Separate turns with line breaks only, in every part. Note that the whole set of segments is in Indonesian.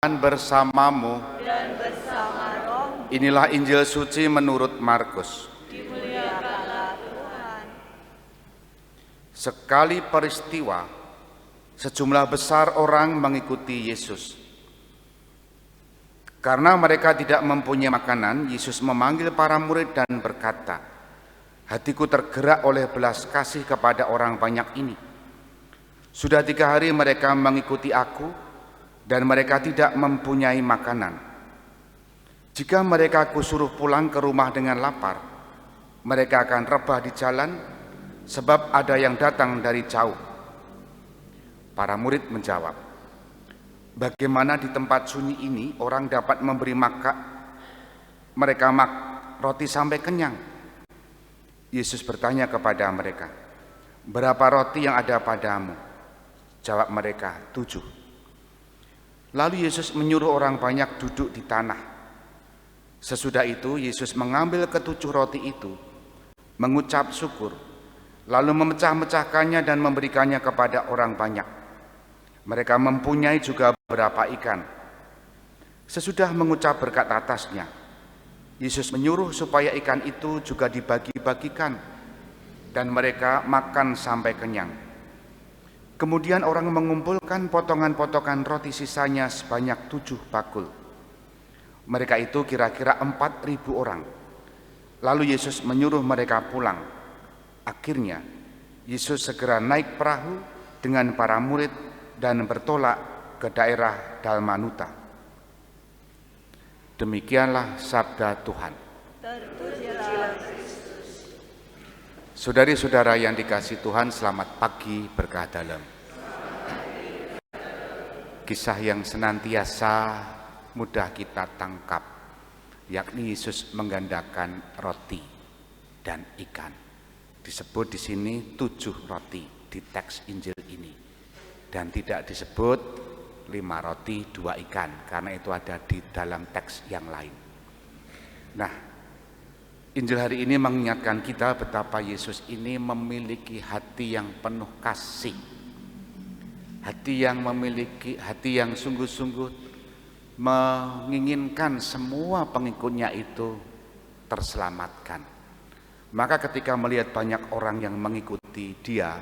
Bersamamu
dan bersama roh.
Inilah Injil suci menurut Markus.
Dimuliakanlah Tuhan.
Sekali peristiwa, sejumlah besar orang mengikuti Yesus. Karena mereka tidak mempunyai makanan, Yesus memanggil para murid dan berkata, "Hatiku tergerak oleh belas kasih kepada orang banyak ini. Sudah 3 hari mereka mengikuti aku, dan mereka tidak mempunyai makanan. Jika mereka kusuruh pulang ke rumah dengan lapar, mereka akan rebah di jalan, sebab ada yang datang dari jauh." Para murid menjawab, "Bagaimana di tempat sunyi ini orang dapat memberi mereka roti sampai kenyang?" Yesus bertanya kepada mereka, "Berapa roti yang ada padamu?" Jawab mereka, 7. Lalu Yesus menyuruh orang banyak duduk di tanah. Sesudah itu Yesus mengambil ke-7 roti itu, mengucap syukur, lalu memecah-mecahkannya dan memberikannya kepada orang banyak. Mereka mempunyai juga beberapa ikan. Sesudah mengucap berkat atasnya, Yesus menyuruh supaya ikan itu juga dibagi-bagikan, dan mereka makan sampai kenyang. Kemudian orang mengumpulkan potongan-potongan roti sisanya sebanyak 7 bakul. Mereka itu kira-kira 4.000 orang. Lalu Yesus menyuruh mereka pulang. Akhirnya Yesus segera naik perahu dengan para murid dan bertolak ke daerah Dalmanuta. Demikianlah sabda Tuhan.
Terpujilah.
Saudari-saudara yang dikasihi Tuhan, selamat pagi berkah dalam. Kisah yang senantiasa mudah kita tangkap, yakni Yesus menggandakan roti dan ikan. Disebut di sini 7 roti di teks Injil ini, dan tidak disebut 5 roti 2 ikan, karena itu ada di dalam teks yang lain. Nah, Injil hari ini mengingatkan kita betapa Yesus ini memiliki hati yang penuh kasih, hati yang sungguh-sungguh menginginkan semua pengikutnya itu terselamatkan. Maka ketika melihat banyak orang yang mengikuti dia,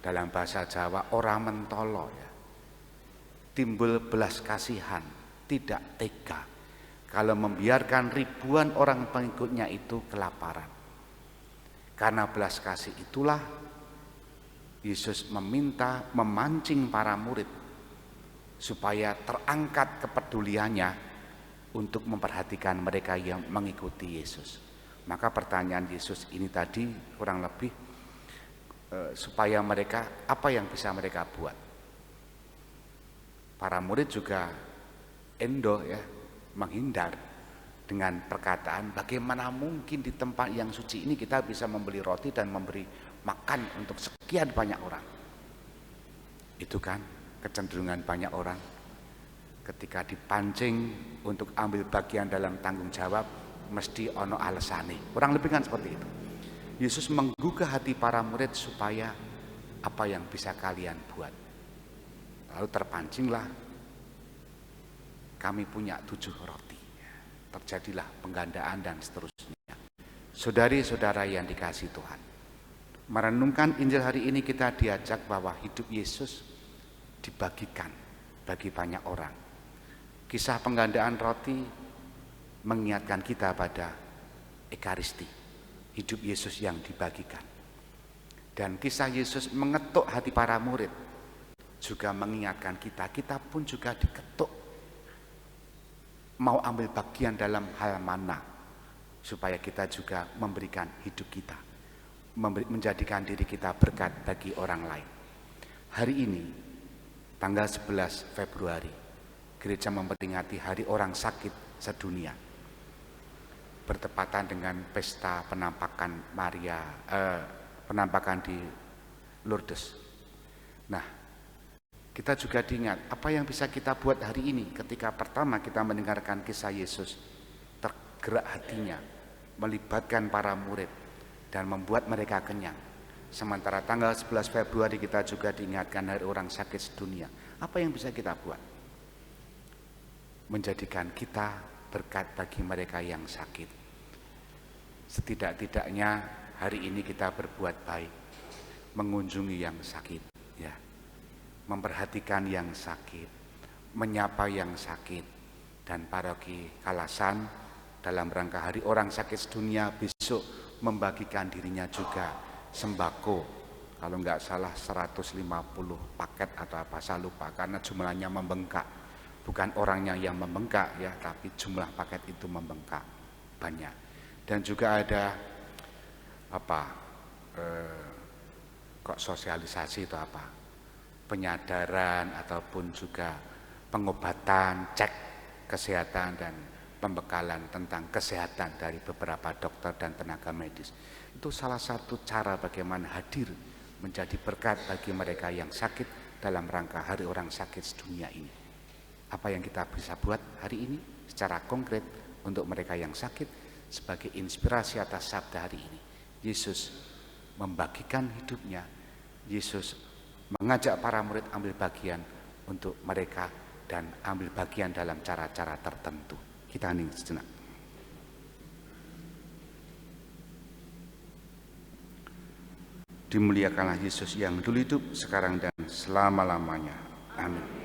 dalam bahasa Jawa orang mentolo ya, timbul belas kasihan, tidak tega kalau membiarkan ribuan orang pengikutnya itu kelaparan. Karena belas kasih itulah Yesus memancing para murid supaya terangkat kepeduliannya untuk memperhatikan mereka yang mengikuti Yesus. Maka pertanyaan Yesus ini tadi kurang lebih supaya mereka, apa yang bisa mereka buat? Para murid juga menghindar dengan perkataan, bagaimana mungkin di tempat yang suci ini kita bisa membeli roti dan memberi makan untuk sekian banyak orang. Itu kan kecenderungan banyak orang ketika dipancing untuk ambil bagian dalam tanggung jawab, mesti ono alesane. Kurang lebih kan seperti itu. Yesus menggugah hati para murid supaya apa yang bisa kalian buat. Lalu terpancinglah, kami punya 7 roti. Terjadilah penggandaan dan seterusnya. Saudari-saudara yang dikasihi Tuhan, merenungkan Injil hari ini kita diajak bahwa hidup Yesus dibagikan bagi banyak orang. Kisah penggandaan roti mengingatkan kita pada Ekaristi, hidup Yesus yang dibagikan. Dan kisah Yesus mengetuk hati para murid juga mengingatkan kita pun juga diketuk mau ambil bagian dalam hal mana, supaya kita juga memberikan hidup kita, menjadikan diri kita berkat bagi orang lain. Hari ini tanggal 11 Februari gereja memperingati hari orang sakit sedunia, bertepatan dengan pesta penampakan penampakan di Lourdes. Nah, kita juga diingat apa yang bisa kita buat hari ini ketika pertama kita mendengarkan kisah Yesus, tergerak hatinya, melibatkan para murid dan membuat mereka kenyang. Sementara tanggal 11 Februari kita juga diingatkan hari orang sakit sedunia. Apa yang bisa kita buat? menjadikan kita berkat bagi mereka yang sakit. Setidak-tidaknya hari ini kita berbuat baik, mengunjungi yang sakit, ya, memperhatikan yang sakit, menyapa yang sakit. Dan paroki Kalasan dalam rangka Hari Orang Sakit Sedunia besok membagikan dirinya juga sembako, kalau nggak salah 150 paket atau apa, saya lupa karena jumlahnya membengkak. Bukan orangnya yang membengkak ya, tapi jumlah paket itu membengkak banyak. Dan juga ada kok sosialisasi itu apa, penyadaran ataupun juga pengobatan, cek kesehatan dan pembekalan tentang kesehatan dari beberapa dokter dan tenaga medis. Itu salah satu cara bagaimana hadir menjadi berkat bagi mereka yang sakit dalam rangka Hari Orang Sakit Sedunia ini. Apa yang kita bisa buat hari ini secara konkret untuk mereka yang sakit sebagai inspirasi atas sabda hari ini. Yesus membagikan hidupnya, Yesus mengajak para murid ambil bagian untuk mereka dan ambil bagian dalam cara-cara tertentu. Kita hening sejenak. Dimuliakanlah Yesus yang dulu hidup, sekarang dan selama-lamanya. Amin.